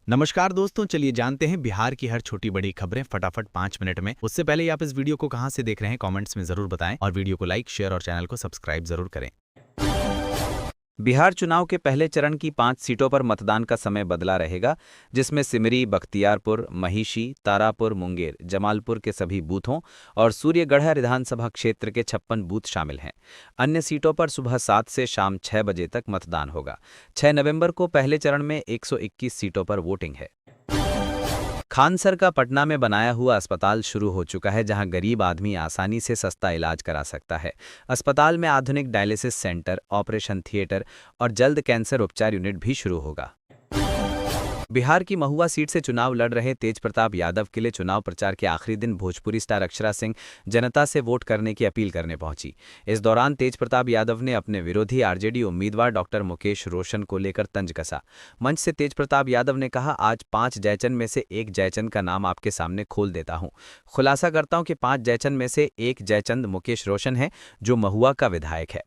नमस्कार दोस्तों, चलिए जानते हैं बिहार की हर छोटी बड़ी खबरें फटाफट 5 मिनट में। उससे पहले आप इस वीडियो को कहां से देख रहे हैं कमेंट्स में जरूर बताएं और वीडियो को लाइक, शेयर और चैनल को सब्सक्राइब जरूर करें। बिहार चुनाव के पहले चरण की 5 सीटों पर मतदान का समय बदला रहेगा, जिसमें सिमरी, बख्तियारपुर, महिषी, तारापुर, मुंगेर, जमालपुर के सभी बूथों और सूर्यगढ़ विधानसभा क्षेत्र के 56 बूथ शामिल हैं। अन्य सीटों पर सुबह 7 से शाम 6 बजे तक मतदान होगा। 6 नवंबर को पहले चरण में 121 सीटों पर वोटिंग है। खानसर का पटना में बनाया हुआ अस्पताल शुरू हो चुका है, जहां गरीब आदमी आसानी से सस्ता इलाज करा सकता है। अस्पताल में आधुनिक डायलिसिस सेंटर, ऑपरेशन थिएटर और जल्द कैंसर उपचार यूनिट भी शुरू होगा। बिहार की महुआ सीट से चुनाव लड़ रहे तेज प्रताप यादव के लिए चुनाव प्रचार के आखिरी दिन भोजपुरी स्टार अक्षरा सिंह जनता से वोट करने की अपील करने पहुंची। इस दौरान तेज प्रताप यादव ने अपने विरोधी आरजेडी उम्मीदवार डॉक्टर मुकेश रोशन को लेकर तंज कसा। मंच से तेज प्रताप यादव ने कहा, आज 5 जयचंद में से एक जयचंद का नाम आपके सामने खोल देता हूं। खुलासा करता हूं कि 5 जयचंद में से एक जयचंद मुकेश रोशन है, जो महुआ का विधायक है।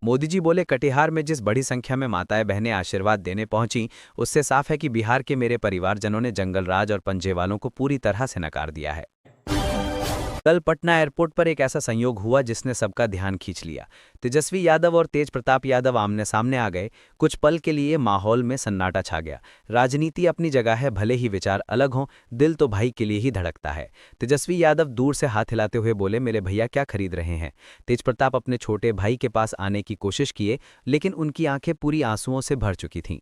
मोदी जी बोले, कटिहार में जिस बड़ी संख्या में माताएं बहनें आशीर्वाद देने पहुंची, उससे साफ है कि बिहार के मेरे परिवारजनों ने जंगलराज और पंजेवालों को पूरी तरह से नकार दिया है। कल पटना एयरपोर्ट पर एक ऐसा संयोग हुआ जिसने सबका ध्यान खींच लिया। तेजस्वी यादव और तेज प्रताप यादव आमने सामने आ गए। कुछ पल के लिए माहौल में सन्नाटा छा गया। राजनीति अपनी जगह है, भले ही विचार अलग हों, दिल तो भाई के लिए ही धड़कता है। तेजस्वी यादव दूर से हाथ हिलाते हुए बोले, मेरे भैया क्या खरीद रहे हैं। तेज प्रताप अपने छोटे भाई के पास आने की कोशिश किए, लेकिन उनकी आंखें पूरी आंसुओं से भर चुकी थीं।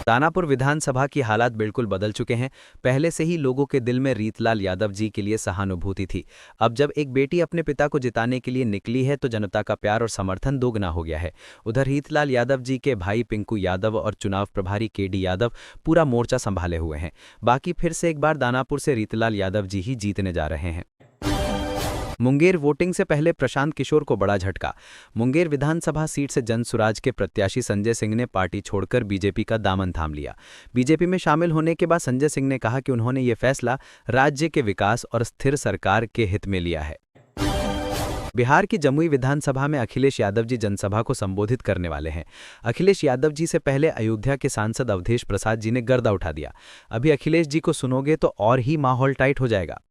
दानापुर विधानसभा की हालात बिल्कुल बदल चुके हैं। पहले से ही लोगों के दिल में रीतलाल यादव जी के लिए सहानुभूति थी। अब जब एक बेटी अपने पिता को जिताने के लिए निकली है तो जनता का प्यार और समर्थन दोगुना हो गया है। उधर रीतलाल यादव जी के भाई पिंकू यादव और चुनाव प्रभारी केडी यादव पूरा मोर्चा संभाले हुए हैं। बाकी फिर से एक बार दानापुर से रीतलाल यादव जी ही जीतने जा रहे हैं। मुंगेर वोटिंग से पहले प्रशांत किशोर को बड़ा झटका। मुंगेर विधानसभा सीट से जनसुराज के प्रत्याशी संजय सिंह ने पार्टी छोड़कर बीजेपी का दामन थाम लिया। बीजेपी में शामिल होने के बाद संजय सिंह ने कहा कि उन्होंने ये फैसला राज्य के विकास और स्थिर सरकार के हित में लिया है। बिहार की जमुई विधानसभा में अखिलेश यादव जी जनसभा को संबोधित करने वाले हैं। अखिलेश यादव जी से पहले अयोध्या के सांसद अवधेश प्रसाद जी ने गर्दा उठा दिया। अभी अखिलेश जी को सुनोगे तो और ही माहौल टाइट हो जाएगा।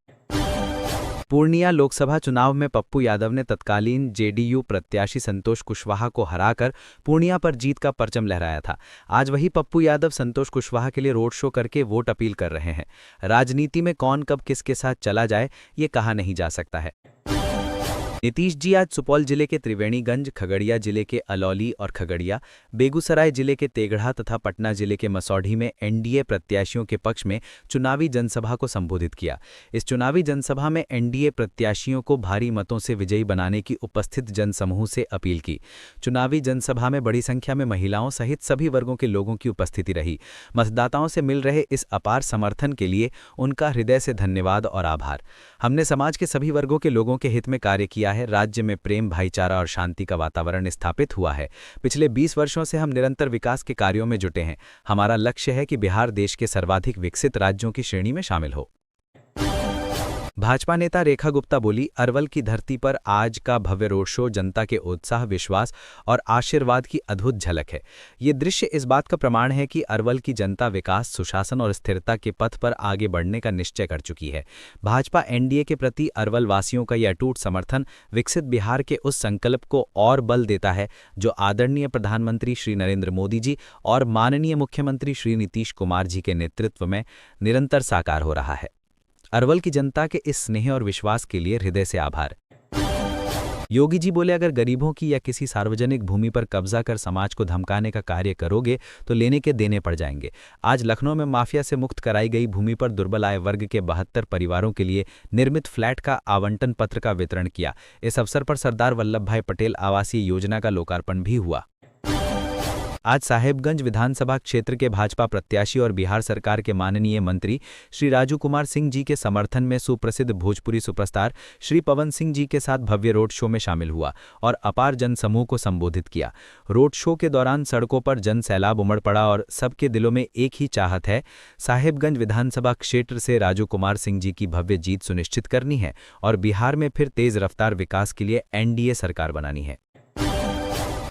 पूर्णिया लोकसभा चुनाव में पप्पू यादव ने तत्कालीन जेडीयू प्रत्याशी संतोष कुशवाहा को हराकर पूर्णिया पर जीत का परचम लहराया था। आज वही पप्पू यादव संतोष कुशवाहा के लिए रोड शो करके वोट अपील कर रहे हैं। राजनीति में कौन कब किसके साथ चला जाए, ये कहा नहीं जा सकता है। नीतीश जी आज सुपौल जिले के त्रिवेणीगंज, खगड़िया जिले के अलौली और खगड़िया, बेगूसराय जिले के तेगढ़ा तथा पटना जिले के मसौढ़ी में एनडीए प्रत्याशियों के पक्ष में चुनावी जनसभा को संबोधित किया। इस चुनावी जनसभा में एनडीए प्रत्याशियों को भारी मतों से विजयी बनाने की उपस्थित जनसमूह से अपील की। चुनावी जनसभा में बड़ी संख्या में महिलाओं सहित सभी वर्गों के लोगों की उपस्थिति रही। मतदाताओं से मिल रहे इस अपार समर्थन के लिए उनका हृदय से धन्यवाद और आभार। हमने समाज के सभी वर्गों के लोगों के हित में कार्य किया है। राज्य में प्रेम, भाईचारा और शांति का वातावरण स्थापित हुआ है। पिछले 20 वर्षों से हम निरंतर विकास के कार्यों में जुटे हैं। हमारा लक्ष्य है कि बिहार देश के सर्वाधिक विकसित राज्यों की श्रेणी में शामिल हो। भाजपा नेता रेखा गुप्ता बोली, अरवल की धरती पर आज का भव्य रोड शो जनता के उत्साह, विश्वास और आशीर्वाद की अद्भुत झलक है। ये दृश्य इस बात का प्रमाण है कि अरवल की जनता विकास, सुशासन और स्थिरता के पथ पर आगे बढ़ने का निश्चय कर चुकी है। भाजपा एनडीए के प्रति अरवल वासियों का यह अटूट समर्थन विकसित बिहार के उस संकल्प को और बल देता है जो आदरणीय प्रधानमंत्री श्री नरेंद्र मोदी जी और माननीय मुख्यमंत्री श्री नीतीश कुमार जी के नेतृत्व में निरंतर साकार हो रहा है। अरवल की जनता के इस स्नेह और विश्वास के लिए हृदय से आभार। योगी जी बोले, अगर गरीबों की या किसी सार्वजनिक भूमि पर कब्जा कर समाज को धमकाने का कार्य करोगे तो लेने के देने पड़ जाएंगे। आज लखनऊ में माफिया से मुक्त कराई गई भूमि पर दुर्बल आय वर्ग के 72 परिवारों के लिए निर्मित फ्लैट का आवंटन पत्र का वितरण किया। इस अवसर पर सरदार वल्लभ भाई पटेल आवासीय योजना का लोकार्पण भी हुआ। आज साहेबगंज विधानसभा क्षेत्र के भाजपा प्रत्याशी और बिहार सरकार के माननीय मंत्री श्री राजू कुमार सिंह जी के समर्थन में सुप्रसिद्ध भोजपुरी सुपरस्टार श्री पवन सिंह जी के साथ भव्य रोड शो में शामिल हुआ और अपार जनसमूह को संबोधित किया। रोड शो के दौरान सड़कों पर जन सैलाब उमड़ पड़ा और सबके दिलों में एक ही चाहत है, साहेबगंज विधानसभा क्षेत्र से राजू कुमार सिंह जी की भव्य जीत सुनिश्चित करनी है और बिहार में फिर तेज रफ्तार विकास के लिए एनडीए सरकार बनानी है।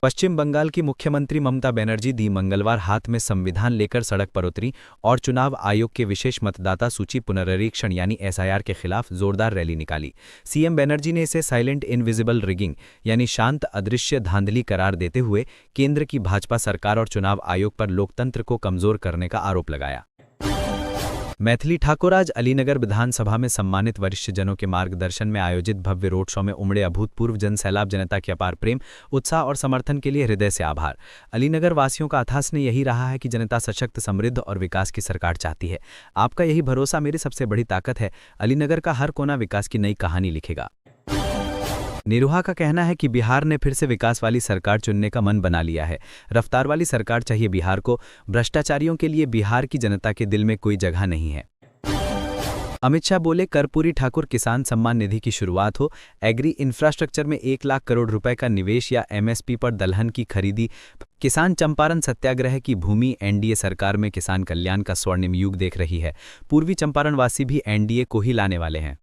पश्चिम बंगाल की मुख्यमंत्री ममता बनर्जी दी मंगलवार हाथ में संविधान लेकर सड़क पर उतरी और चुनाव आयोग के विशेष मतदाता सूची पुनरीक्षण यानी एसआईआर के खिलाफ जोरदार रैली निकाली। सीएम बनर्जी ने इसे साइलेंट इनविजिबल रिगिंग यानी शांत अदृश्य धांधली करार देते हुए केंद्र की भाजपा सरकार और चुनाव आयोग पर लोकतंत्र को कमजोर करने का आरोप लगाया। मैथिली ठाकुर आज अलीनगर विधानसभा में सम्मानित वरिष्ठजनों के मार्गदर्शन में आयोजित भव्य रोड शो में उमड़े अभूतपूर्व जनसैलाब। जनता के अपार प्रेम, उत्साह और समर्थन के लिए हृदय से आभार। अलीनगर वासियों का अथाह स्नेह यही रहा है कि जनता सशक्त, समृद्ध और विकास की सरकार चाहती है। आपका यही भरोसा मेरी सबसे बड़ी ताकत है। अलीनगर का हर कोना विकास की नई कहानी लिखेगा। निरुहा का कहना है कि बिहार ने फिर से विकास वाली सरकार चुनने का मन बना लिया है। रफ्तार वाली सरकार चाहिए बिहार को। भ्रष्टाचारियों के लिए बिहार की जनता के दिल में कोई जगह नहीं है। अमित शाह बोले, कर्पूरी ठाकुर किसान सम्मान निधि की शुरुआत हो। एग्री इंफ्रास्ट्रक्चर में 1 लाख करोड़ रुपए का निवेश या एमएसपी पर दलहन की खरीदी। किसान चंपारण सत्याग्रह की भूमि एनडीए सरकार में किसान कल्याण का स्वर्णिम युग देख रही है। पूर्वी चंपारण वासी भी एनडीए को ही लाने वाले हैं।